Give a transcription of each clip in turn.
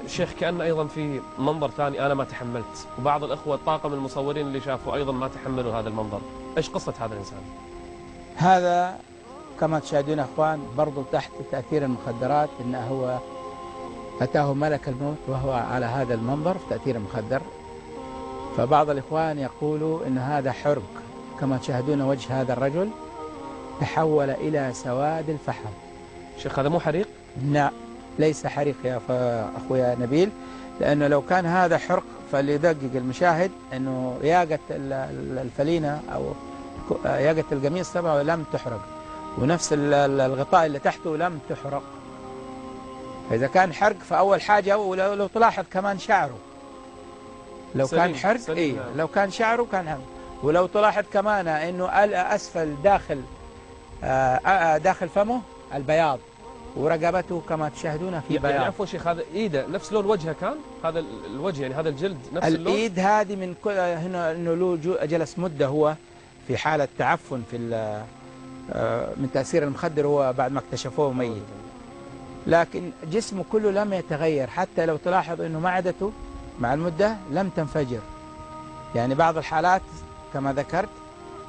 شيخ، كأن أيضا في منظر ثاني أنا ما تحملت، وبعض الأخوة الطاقم المصورين اللي شافوا أيضا ما تحملوا هذا المنظر. إيش قصة هذا الإنسان؟ هذا كما تشاهدون أخوان برضو تحت تأثير المخدرات، إنه هو أتاه ملك الموت وهو على هذا المنظر في تأثير المخدر. فبعض الإخوان يقولوا إن هذا حرق، كما تشاهدون وجه هذا الرجل تحول إلى سواد الفحم. شيخ هذا مو حريق؟ لا، ليس حريق يا أخويا نبيل، لأنه لو كان هذا حرق فليدقق المشاهد أنه ياقة الفلينة أو ياقة القميص تبعه لم تحرق، ونفس الغطاء اللي تحته لم تحرق. فإذا كان حرق فأول حاجة، ولو تلاحظ كمان شعره لو كان حرق لو كان شعره كان حرق. ولو تلاحظ كمان أنه أسفل داخل فمه البياض، ورقبته كما تشاهدون في بياض. يعني عفوا شيخ، هذا ايده نفس لون وجهه كان؟ هذا الوجه يعني هذا الجلد نفس اللون؟ الايد هذه من هنا انه له جلس مده هو في حاله تعفن في من تاثير المخدر، هو بعد ما اكتشفوه ميت، لكن جسمه كله لم يتغير. حتى لو تلاحظ انه معدته مع المده لم تنفجر. يعني بعض الحالات كما ذكرت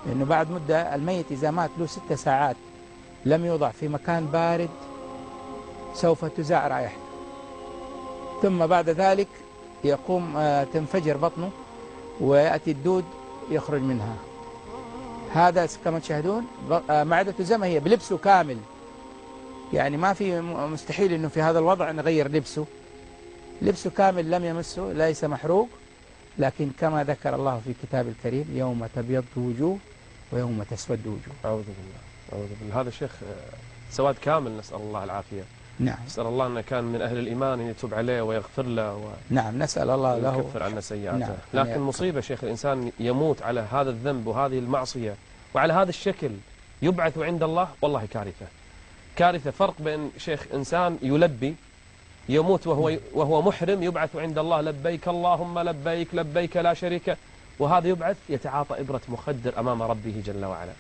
انه بعد مده الميت اذا مات له 6 ساعات لم يوضع في مكان بارد سوف تزاع رائحته، ثم بعد ذلك يقوم تنفجر بطنه ويأتي الدود يخرج منها. هذا كما تشاهدون معدته زي ما هي بلبسه كامل، يعني ما في مستحيل انه في هذا الوضع نغير لبسه كامل لم يمسه، ليس محروق. لكن كما ذكر الله في كتاب الكريم يوم تبيض وجوه ويوم تسود وجوه. أعوذ بالله، أعوذ بالله. هذا شيخ سواد كامل، نسأل الله العافية. نعم، نسأل الله أنه كان من أهل الإيمان أن يتوب عليه ويغفر له نعم، نسأل الله له ويكفر عنا سيئاته. نعم. لكن مصيبة شيخ، الإنسان يموت على هذا الذنب وهذه المعصية وعلى هذا الشكل يبعث عند الله، والله كارثة. كارثة. فرق بين شيخ إنسان يلبي يموت وهو محرم يبعث عند الله لبيك اللهم لبيك لبيك لا شريك، وهذا يبعث يتعاطى إبرة مخدر أمام ربه جل وعلا.